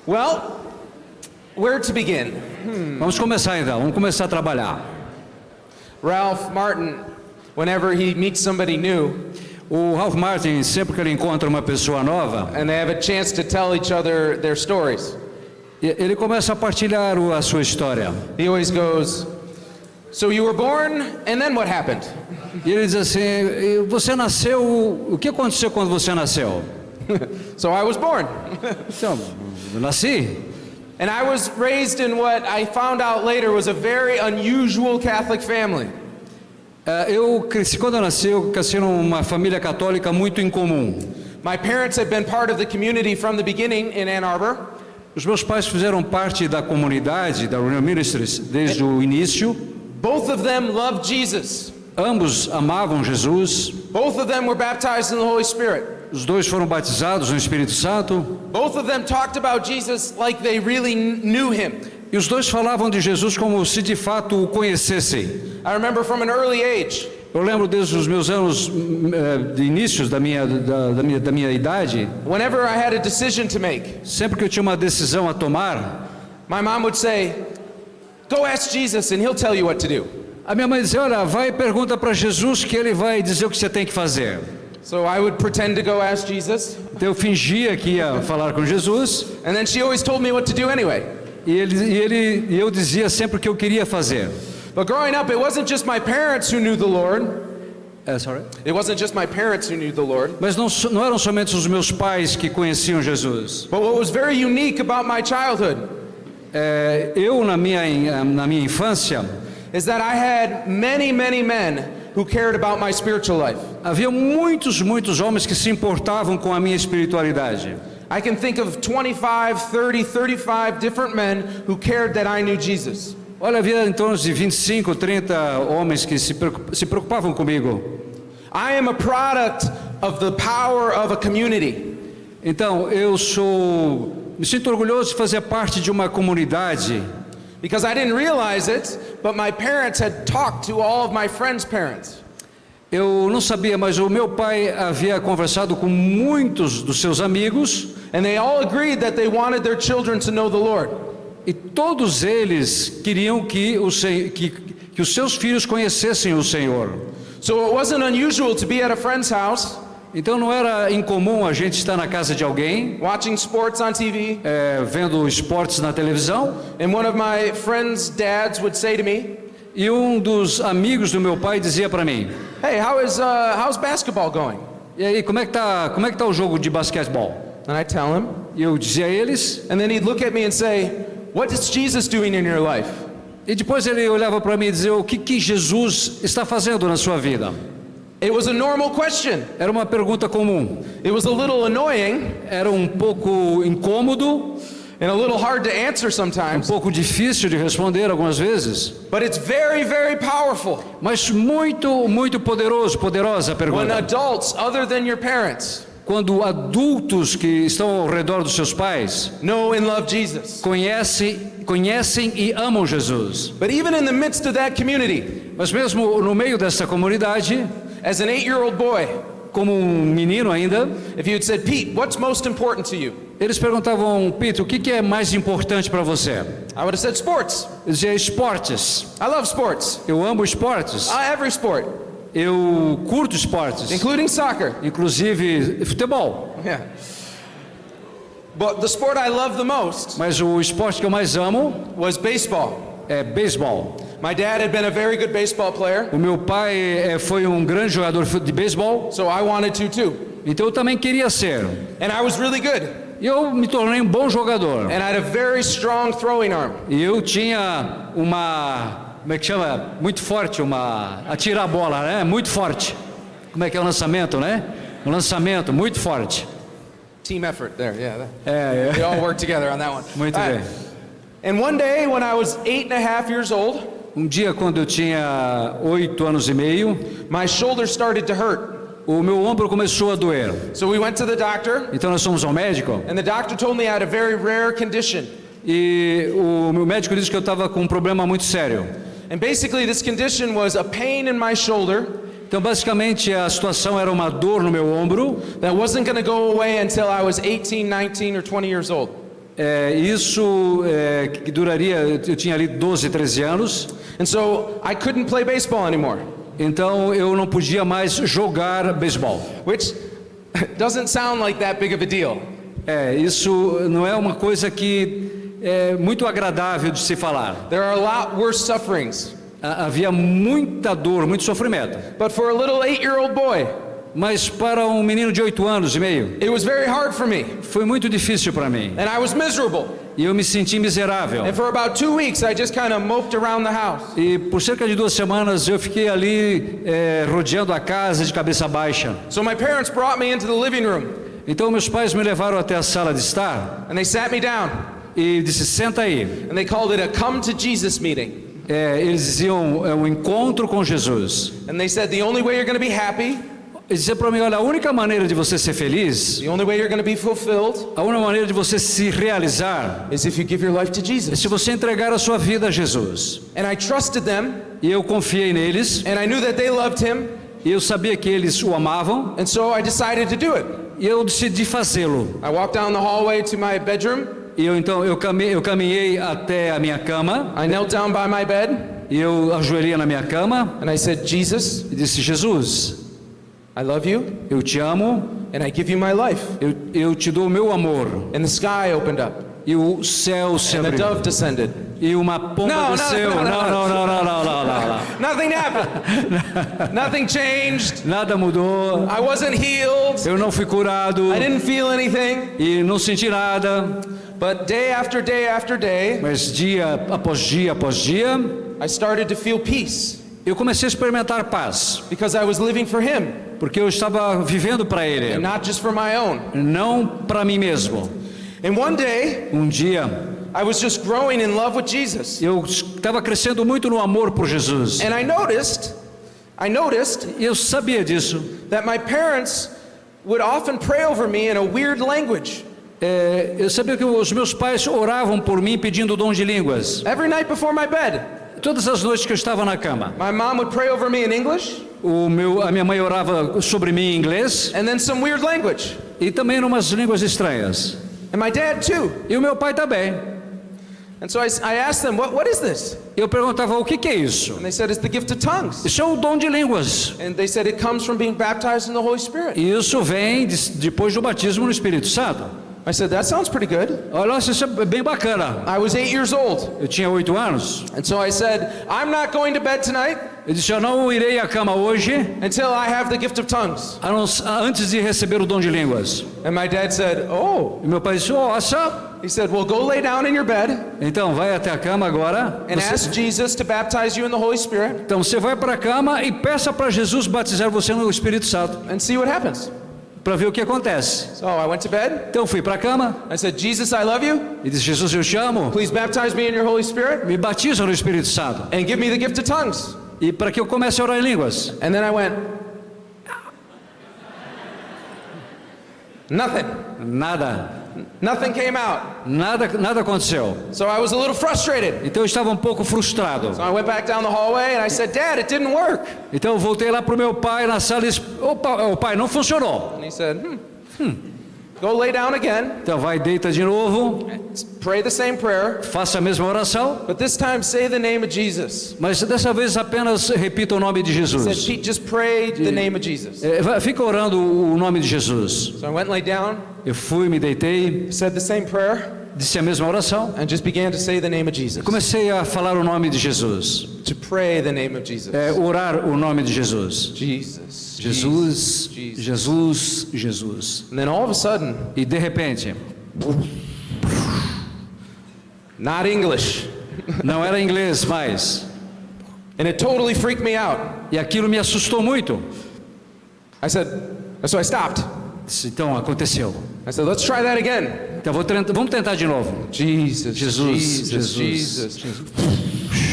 Well, where to begin? Vamos começar então, vamos começar a trabalhar. Ralph Martin, whenever he meets somebody new, O Ralph Martin, sempre que ele encontra uma pessoa nova, and they have a chance to tell each other their stories, ele começa a partilhar a sua história. he always goes, "So you were born, and then what happened?" E ele diz assim, você nasceu, o que aconteceu quando você nasceu? So I was born. Então, eu nasci. And I was raised in what I found out later was a very unusual Catholic family. Quando eu cresci numa família católica muito incomum. My parents had been part of the community from the beginning in Ann Arbor. Os meus pais fizeram parte da comunidade, da Reunion Ministries, desde o início. Both of them loved Jesus. Ambos amavam Jesus. Both of them were baptized in the Holy Spirit. Os dois foram batizados no Espírito Santo. Both of them talked about Jesus like they really knew him. E os dois falavam de Jesus como se de fato o conhecessem. I remember from an early age, Eu lembro desde os meus anos de inícios da minha idade, whenever I had a decision to make, sempre que eu tinha uma decisão a tomar, my mom would say, "Go ask Jesus and he'll tell you what to do." a minha mãe dizia, olha, vai e pergunta para Jesus que ele vai dizer o que você tem que fazer. So I would pretend to go ask Jesus, Então eu fingia que ia falar com Jesus, and then she always told me what to do anyway. e eu dizia sempre o que eu queria fazer. But growing up, it wasn't just my parents who knew the Lord. Sorry? It wasn't just my parents who knew the Lord. Mas não eram somente os meus pais que conheciam Jesus. But what was very unique about my childhood Eu, na minha infância, is that I had many, many men who cared about my spiritual life. havia muitos homens que se importavam com a minha espiritualidade. I can think of 25, 30, 35 different men who cared that I knew Jesus. Olha, havia em torno de 25, 30 homens que se preocupavam comigo. I am a product of the power of a community. Então, me sinto orgulhoso de fazer parte de uma comunidade. Because I didn't realize it, but my parents had talked to all of my friends' parents. Eu não sabia, mas o meu pai havia conversado com muitos dos seus amigos. And they all agreed that they wanted their children to know the Lord. E todos eles queriam que os seus filhos conhecessem o Senhor. So it wasn't unusual to be at a friend's house, Então não era incomum a gente estar na casa de alguém, watching sports on TV, vendo esportes na televisão, and one of my friends' dads would say to me, e um dos amigos do meu pai dizia para mim, "Hey, how's basketball going?" e aí, como é que tá o jogo de basquetebol? And I tell him, E eu dizia a eles, and then he'd look at me and say, "What is Jesus doing in your life?" e depois ele olhava para mim e dizia, o que Jesus está fazendo na sua vida? It was a normal question. Era uma pergunta comum, It was a little annoying era um pouco incômodo, and a little hard to answer um sometimes, pouco difícil de responder algumas vezes, but it's very, very powerful mas muito poderosa a when pergunta. adults other than your parents Quando adultos que estão ao redor dos seus pais know and love Jesus. conhecem e amam Jesus. But even in the midst of that community, Mas mesmo no meio dessa comunidade, as an 8-year-old boy, como um menino ainda, if you had said, "Pete, what's most important to you?" eles perguntavam, Pito, o que é mais importante para você? I would have said sports. Eu dizia, esportes. I love sports. Eu amo esportes. Every sport, Eu curto esportes, including soccer. inclusive futebol. Yeah. But the sport I love the most Mas o esporte que eu mais amo was baseball. é beisebol. My dad had been a very good baseball player, O meu pai foi um grande jogador de beisebol, so I wanted to too. então eu também queria ser. And I was really good. E eu me tornei um bom jogador. And I had a very strong throwing arm. E eu tinha como é que chama? Muito forte, atirar a bola, né? Muito forte. Como é que é o lançamento, né? Um lançamento muito forte. Team effort there, yeah. We all worked together on that one. Muito bem. And one day when I was 8.5 years old, Dia, quando eu tinha 8 anos e meio, my shoulder started to hurt. o meu ombro começou a doer. So we went to the doctor, Então nós fomos ao médico, and the doctor told me I had a very rare condition. e o meu médico disse que eu estava com um problema muito sério. And basically this condition was a pain in my shoulder Então basicamente a situação era uma dor no meu ombro, that wasn't going to go away until I was 18, 19 or 20 years old. Isso que duraria, eu tinha ali 12, 13 anos, And so I couldn't play baseball anymore, então eu não podia mais jogar beisebol. which doesn't sound like that big of a deal. Isso não é uma coisa que é muito agradável de se falar. There are a lot worse sufferings. Havia muita dor, muito sofrimento. But for a little 8-year-old boy, Mas para um menino de 8 anos e meio, it was very hard for me, foi muito difícil para mim. and I was miserable. E eu me senti miserável. And for about 2 weeks, I just kind of moped around the house. E por cerca de 2 semanas eu fiquei ali rodeando a casa de cabeça baixa. So my parents brought me into the living room, Então meus pais me levaram até a sala de estar and they sat me down, e disse: senta aí. and they called it a come to Jesus meeting. Eles diziam: é um encontro com Jesus. And they said the only way you're going to be happy, Eles diziam para mim: olha, a única maneira de você ser feliz, the only way you're going to be fulfilled, a única maneira de você se realizar, is if you give your life to é Jesus. se você entregar a sua vida a Jesus. And I trusted them, E eu confiei neles, and I knew that they loved him, e eu sabia que eles o amavam, and so I decided to do it. e eu decidi fazê-lo. I walked down the hallway to my bedroom, E eu caminhei até a minha cama, I knelt down by my bed, e eu ajoelhei na minha cama and I said, Jesus, e disse: Jesus, I love you, eu te amo, and I give you my life. eu te dou o meu amor. And the sky opened up, E o céu se and a abriu, dove descended. e uma pomba Não, desceu. não. Não. Nothing happened. Nothing changed. Nada mudou, I wasn't healed. eu não fui curado, I didn't feel anything. e não senti nada. But day after day after day, Mas dia após dia após dia, I started to feel peace eu comecei a experimentar paz, because I was living for Him porque eu estava vivendo para and Ele, not just for my own. não para mim mesmo. And one day, Um dia, I was just growing in love with Jesus. eu estava crescendo muito no amor por Jesus, And I noticed e eu sabia disso. that my parents would often pray over me in a weird language. Eu sabia que os meus pais oravam por mim pedindo o dom de línguas. Every night before my bed, Todas as noites que eu estava na cama, my mom would pray over me in English a minha mãe orava sobre mim em inglês and then some weird language. e também em umas línguas estranhas. And my dad too. E o meu pai também. And so I asked them, what is this? Eu perguntava: o que é isso? And they said, it's the gift of tongues. Isso é o dom de línguas. And they said it comes from being baptized in the Holy Spirit. E isso vem depois do batismo no Espírito Santo. I said, that sounds pretty good. Olha, isso é bem bacana. I was 8 years old. Eu tinha 8 anos. And so I said, I'm not going to bed tonight Eu disse: eu não irei à cama hoje until I have the gift of tongues. antes de receber o dom de línguas. And my dad said, oh. E meu pai disse: nossa. He said, well, go lay down in your bed Então vai até a cama agora. and ask Jesus to baptize you in the Holy Spirit Então você vai para a cama e peça para Jesus batizar você no Espírito Santo, and see what happens. para ver o que acontece. So I went to bed. Então fui para a cama I said, Jesus, I love you. e disse: Jesus, eu te amo. Please baptize me in your Holy Spirit Me batiza no Espírito Santo and give me the gift of tongues. e para que eu comece a orar em línguas. And then I went, nothing. Nothing came out. Nada aconteceu. So I was a little frustrated. Então eu estava um pouco frustrado. So I went back down the hallway and I said, Dad, it didn't work. Então eu voltei lá para o meu pai na sala e disse: opa, pai, não funcionou. And he said, go lay down again, Então vai, deita de novo, pray the same prayer, faça a mesma oração, but this time say the name of Jesus. mas dessa vez apenas repita o nome de He said, Jesus. Pete, just pray the name of Jesus. Fica orando o nome de Jesus. So I went and lay down, Eu fui, me deitei, said the same prayer, disse a mesma oração. and just began to say the name of Jesus. Comecei a falar o nome de Jesus, To pray the name of Jesus. orar o nome de Jesus. Jesus. Jesus, Jesus. Jesus, Jesus. And then all of a sudden, E de repente, not English. não era inglês mais. And it totally freaked me out. E aquilo me assustou muito. So I stopped. Disse: então aconteceu. I said, let's try that again. Então vamos tentar de novo. Jesus, Jesus, Jesus, Jesus. Jesus.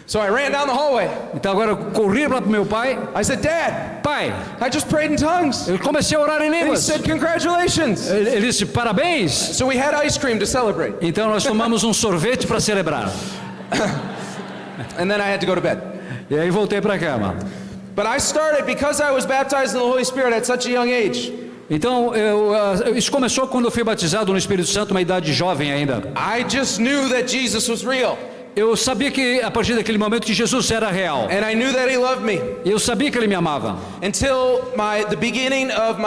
So I ran down the hallway. Então agora eu corri para o meu pai. I said, Dad, Pai, I just prayed in tongues. eu comecei a orar em And he línguas. said, congratulations. Ele disse: parabéns. So we had ice cream to celebrate. Então nós tomamos um sorvete para celebrar. And then I had to go to bed. E aí voltei para a cama. But I started, because I was baptized in the Holy Spirit at such a young age, Então, isso começou quando eu fui batizado no Espírito Santo, uma idade jovem ainda. I just knew that Jesus was real. Eu sabia que a partir daquele momento que Jesus era real. And I knew that he loved me. Eu sabia que ele me amava. Until the beginning of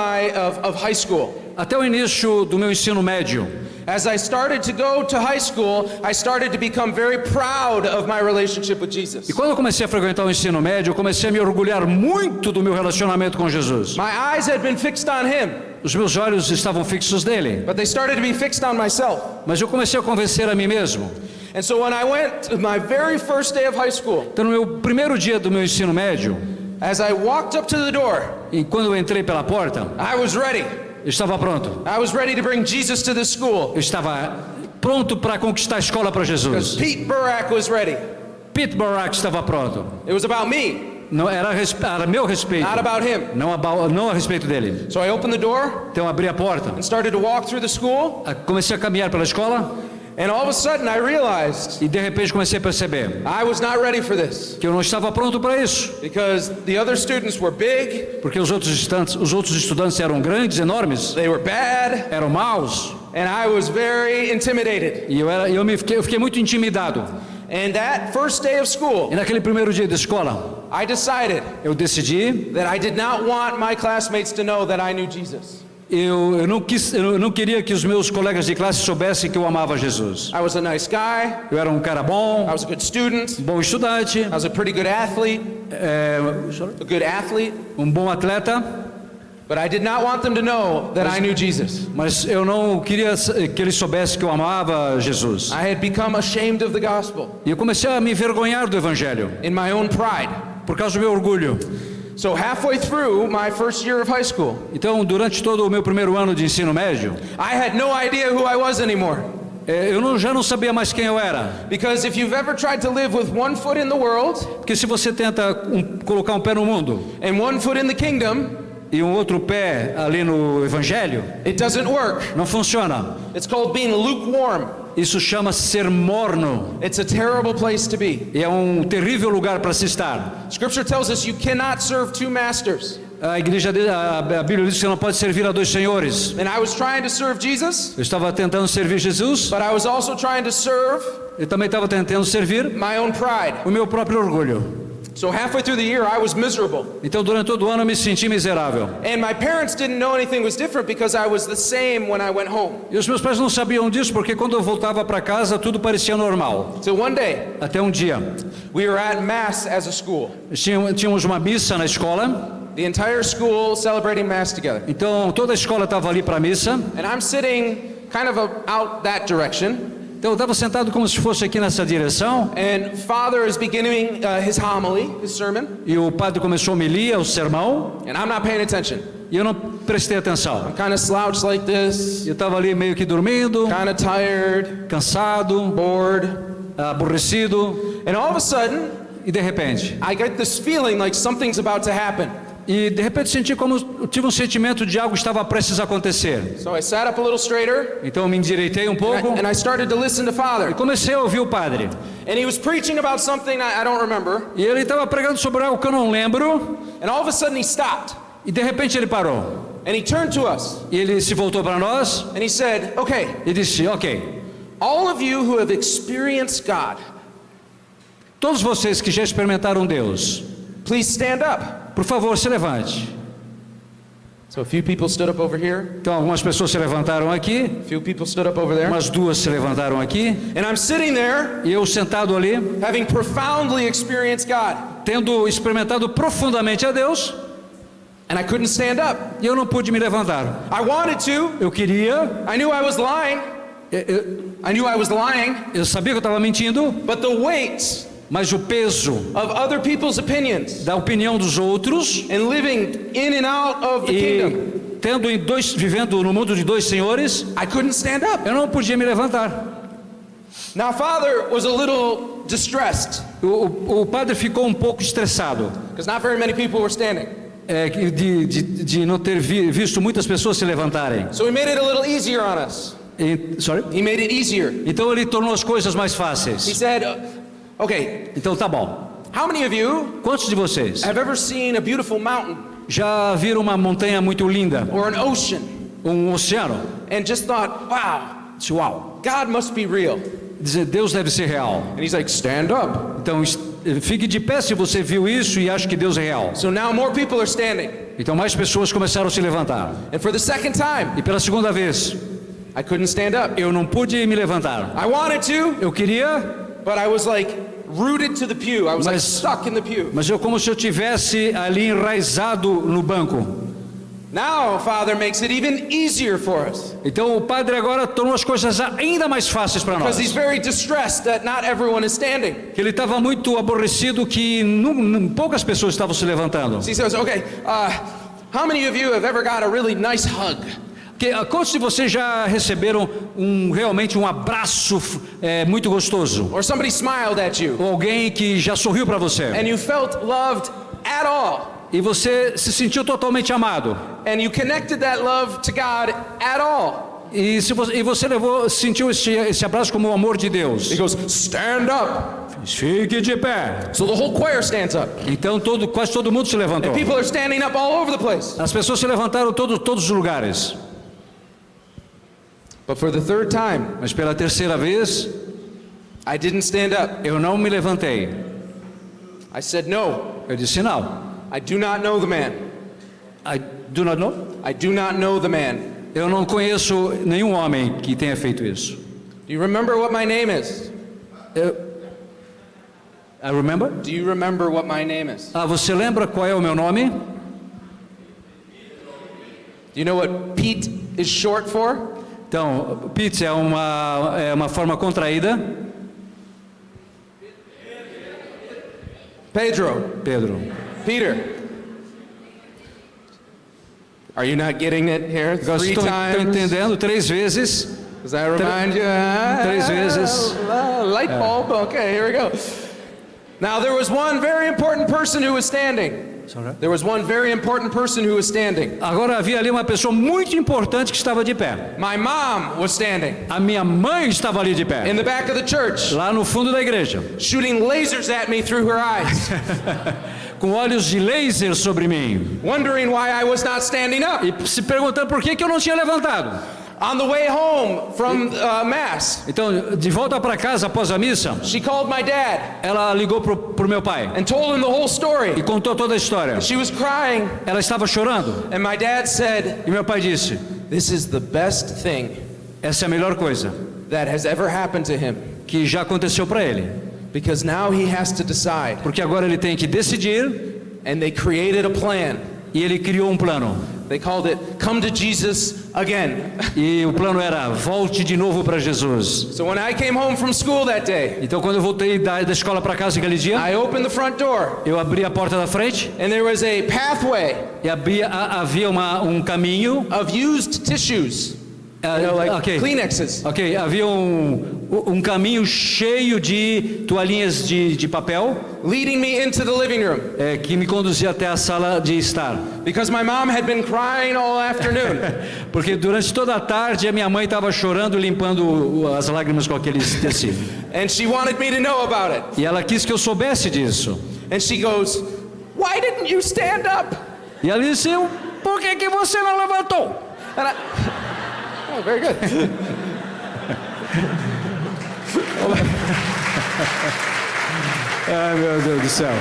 high school. Até o início do meu ensino médio. As I started to go to high school, I started to become very proud of my relationship with Jesus. E quando eu comecei a frequentar o ensino médio, eu comecei a me orgulhar muito do meu relacionamento com Jesus. My eyes had been fixed on him. Os meus olhos estavam fixos nele. But they started to be fixed on myself. Mas eu comecei a convencer a mim mesmo. And so when I went to my very first day of high school, Então, no meu primeiro dia do meu ensino médio, as I walked up to the door, e quando eu entrei pela porta, I was ready. eu estava pronto. I was ready to bring Jesus to this school. Eu estava pronto para conquistar a escola para Jesus. Pete Burak was ready. Pete Burak estava pronto. It was about me, Não era a meu respeito, not about him. não a respeito dele. So I opened the door Então eu abri a porta, and started to walk through the school, comecei a caminhar pela escola and all of a sudden I realized e de repente comecei a perceber I was not ready for this que eu não estava pronto para isso, because the other students were big, porque os outros estudantes eram grandes, enormes, they were bad, eram maus, and I was very intimidated. e eu fiquei muito intimidado. And that first day of school, E naquele primeiro dia de escola, I decided eu decidi, that I did not want my classmates to know that I knew Jesus. eu não queria que os meus colegas de classe soubessem que eu amava Jesus. I was a nice guy, Eu era um cara bom, I was a good student, bom estudante, I was a pretty good athlete, um bom atleta, but I did not want them to know that I knew Jesus. mas eu não queria que eles soubessem que eu amava Jesus. I had become ashamed of the gospel E eu comecei a me envergonhar do Evangelho, in my own pride. por causa do meu orgulho. So halfway through my first year of high school, Então, durante todo o meu primeiro ano de ensino médio, I had no idea who I was anymore. já não sabia mais quem eu era. Because if you've ever tried to live with one foot in the world Porque se você tenta colocar um pé no mundo and one foot in the kingdom, e um outro pé ali no Evangelho, it doesn't work. não funciona. It's called being lukewarm. Isso chama ser morno. It's a terrible place to be. E é um terrível lugar para se estar. Scripture tells us you cannot serve two masters. A Bíblia diz que você não pode servir a dois senhores. And I was trying to serve Jesus, Eu estava tentando servir Jesus, but I was also trying to serve eu também estava tentando servir my own pride. o meu próprio orgulho. So halfway through the year, I was miserable. Então, durante todo o ano, eu me senti miserável. And my parents didn't know anything was different because I was the same when I went home. E os meus pais não sabiam disso, porque quando eu voltava para casa, tudo parecia normal. So one day, Até um dia, we were at Mass as a school. tínhamos uma missa na escola, The entire school celebrating Mass together. então toda a escola estava ali para a missa. And I'm sitting kind of out that direction. Então eu estava sentado como se fosse aqui nessa direção, And Father is beginning his homily, his sermon. e o padre começou a homilia, o sermão, And I'm not paying attention. e eu não prestei atenção. I'm kind of slouched like this, Eu estava ali meio que dormindo, kind of tired, cansado, bored. aborrecido, And all of a sudden, e de repente, I get this feeling like something's about to happen. senti como eu tive um sentimento de algo estava prestes a acontecer. So I sat up a little straighter, Então eu me endireitei um pouco and I started to listen to e Father. comecei a ouvir o padre. And he was preaching about something I don't remember. E ele estava pregando sobre algo que eu não lembro, And all of a sudden he stopped. e de repente ele parou. And he turned to us. E ele se voltou para nós And he said, okay, e disse: ok, all of you who have experienced God, todos vocês que já experimentaram Deus, please stand up. por favor, se levante. So a few people stood up over here. Então algumas pessoas se levantaram aqui, A few people stood up over there. umas duas se levantaram aqui, And I'm sitting there e eu sentado ali, having profoundly experienced God. tendo experimentado profundamente a Deus, And I couldn't stand up. e eu não pude me levantar. I wanted to. Eu queria, I knew I was lying. I knew I was lying. eu sabia que eu estava mentindo, But the weight mas o peso of other people's opinions da opinião dos outros and living in and out of the kingdom, e vivendo no mundo de dois senhores, I couldn't stand up. eu não podia me levantar. Now Father was a little distressed O padre ficou um pouco estressado, because not very many people were standing. de não ter visto muitas pessoas se levantarem. So he made it a little easier on us. Sorry? He made it easier. Então ele tornou as coisas mais He fáceis. said, okay, Então tá bom. how many of you Quantos de vocês have ever seen a beautiful mountain Já viram uma montanha muito linda, or an ocean, oceano? and just thought, wow, Uau! God must be real. Dizer, Deus deve ser real. And he's like, stand up. Então, fique de pé se você viu isso e acha que Deus é real. So now more people are standing. Então, mais pessoas começaram a se levantar. And for the second time, E pela segunda vez, I couldn't stand up. eu não pude me levantar. I wanted to, Eu queria, but I was like rooted to the pew. I was like Mas- stuck in the pew. mas eu como se eu tivesse ali enraizado no banco. Now, Father makes it even easier for us Então, o Padre agora tornou as coisas ainda mais fáceis para because nós. he's very distressed that not everyone is standing. Que ele estava muito aborrecido que poucas pessoas estavam se levantando. So he says, okay, how many of you have ever got a really nice hug? Quantos de vocês já receberam realmente um abraço muito gostoso? Or somebody smiled at you Ou alguém que já sorriu para você? and you felt loved at all? E você se sentiu totalmente amado? And you connected that love to God at all? E você sentiu esse abraço como o amor de Deus? He goes, stand up. Fique de pé. So the whole choir stands up. Então quase todo mundo se levantou. And people are standing up all over the place. As pessoas se levantaram todos os lugares. But for the third time, Mas pela terceira vez, I didn't stand up. eu não me levantei. I said, no, Eu disse não. I do not know the man. I do not know. I do not know the man. Eu não conheço nenhum homem que tenha feito isso. Do you remember what my name is? I remember? Do you remember what my name is? Você lembra qual é o meu nome? Do you know what Pete is short for? Então, Pete é uma forma contraída. Pedro. Pedro. Peter. Are you not getting it here? Three Estão times? entendendo? 3 vezes. Does that remind you? Três vezes. Light bulb. Okay, here we go. Now there was one very important person who was standing. There was one very important person who was standing. Agora havia ali uma pessoa muito importante que estava de pé. My mom was standing A minha mãe estava ali de pé. in the back of the church, Lá no fundo da igreja. shooting lasers at me through her eyes, Com olhos de laser sobre mim. wondering why I was not standing up. E se perguntando por que eu não tinha levantado. On the way home from Mass, Então, de volta para casa após a missa, she called my dad ela ligou pro meu pai and told him the whole e story. contou toda a história. She was crying, Ela estava chorando and my dad said, e meu pai disse: "This is the best thing essa é a melhor coisa that has ever happened to him, que já aconteceu para ele, because now he has to decide." porque agora ele tem que decidir And they created a plan. e ele criou um plano. They called it "Come to Jesus Again." E o plano era: volte de novo para Jesus. So when I came home from school that day, Então, quando eu voltei da escola para casa aquele dia, I opened the front door, eu abri a porta da frente and there was a pathway e havia um caminho. of used tissues, like Ok. Kleenexes, Ok, havia um caminho cheio de toalhinhas de papel leading me into the living room que me conduzia até a sala de estar. because my mom had been crying all afternoon. Porque durante toda a tarde a minha mãe estava chorando e limpando as lágrimas com aquele tecido. And she wanted me to know about it. E ela quis que eu soubesse disso. And she goes, "Why didn't you stand up?" E ela disse: por que você não levantou? And I, oh, very good. Ai, meu Deus do céu.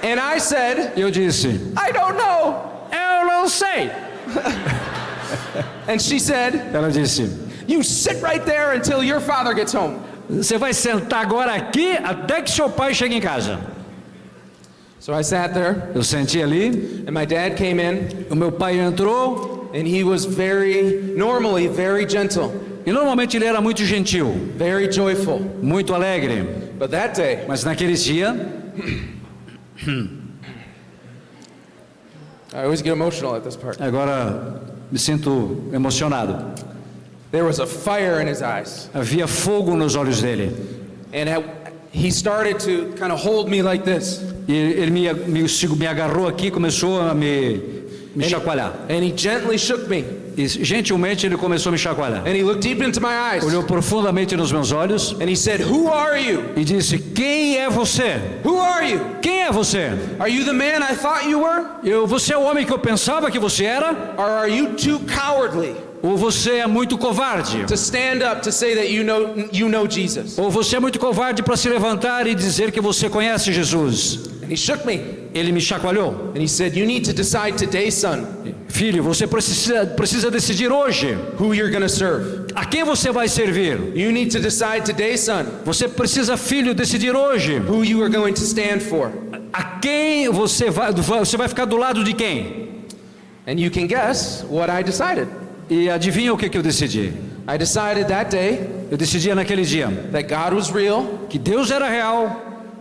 And I said, E eu disse: "I don't know." eu não sei. And she said, Ela disse: "You sit right there until your father gets home." você vai sentar agora aqui até que seu pai chegue em casa. So I sat there, Eu senti ali, and my dad came in, o meu pai entrou, and he was normally very gentle, e normalmente ele era muito gentil, very joyful. muito alegre. But that day, Mas naquele dia, I always get emotional at this part. agora me sinto emocionado. There was a fire in his eyes, Havia fogo nos olhos dele. and he started to kind of hold me like this. E ele me agarrou aqui, começou a me me chacoalhar. And he gently shook me. E gentilmente ele começou a me chacoalhar. And he looked deep into my eyes. Olhou profundamente nos meus olhos And he said, "Who are you? e disse: quem é você? Who are you? Quem é você? Are you the man I thought you were? Você é o homem que eu pensava que você era? Or are you too cowardly Ou você é muito covarde? to stand up to say that you know Jesus?" Ou você é muito covarde para se levantar e dizer que você conhece Jesus? And he shook me. Ele me chacoalhou. And he said, "You need to decide today, son, Filho, você precisa decidir hoje who you're going to serve. a quem você vai servir. You need to decide today, son, Você precisa, filho, decidir hoje who you are going to stand for." a quem você vai ficar do lado de quem. And you can guess what I decided. E adivinha o que eu decidi? I decided that day Eu decidi naquele dia that God was real, que Deus era real,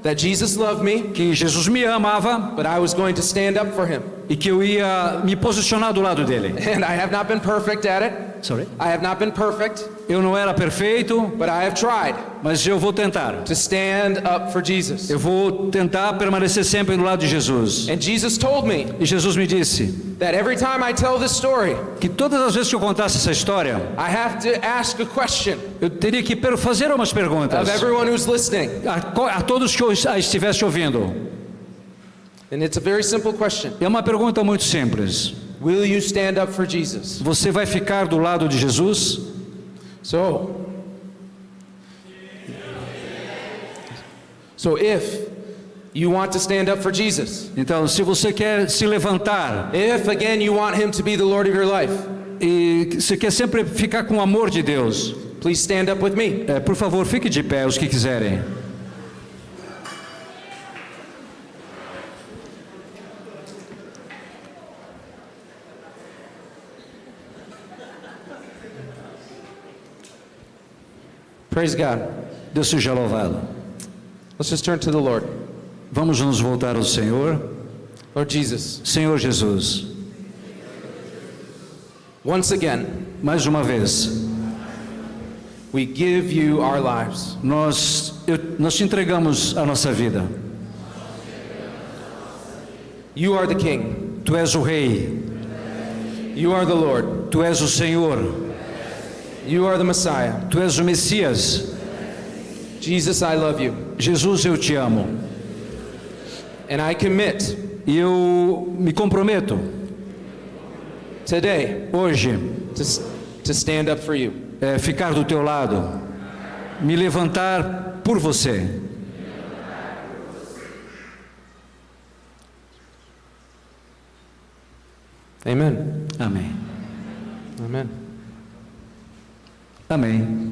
that Jesus loved me, que Jesus me amava but I was going to stand up for him. e que eu ia me posicionar do lado dele. And I have not been perfect at it. Sorry? I have not been perfect, Eu não era perfeito, but I have tried mas eu vou tentar. to stand up for Jesus. Eu vou tentar permanecer sempre do lado de Jesus. And Jesus told me E Jesus me disse that every time I tell this story, que todas as vezes que eu contasse essa história, I have to ask a question eu teria que fazer umas perguntas of everyone who's listening. a todos que estivessem ouvindo. And it's a very simple question. É uma pergunta muito simples. Will you stand up for Jesus? Você vai ficar do lado de Jesus? So if you want to stand up for Jesus, Então, se você quer se levantar if again you want him to be the Lord of your life, e você quer sempre ficar com o amor de Deus, please stand up with me. por favor, fique de pé, os que quiserem. Praise God. Deus seja louvado. Let's just turn to the Lord. Vamos nos voltar ao Senhor. Lord Jesus, Senhor Jesus, once again, mais uma vez, we give you our lives. nós te entregamos a nossa vida. You are the King. Tu és o Rei, You are the Lord. Tu és o Senhor, You are the Messiah. Tu és o Messias. Jesus, I love you. Jesus, eu te amo. And I commit E eu me comprometo today hoje to stand up for you. Ficar do teu lado, me levantar por você. Amen. Amém. Amen. Amém.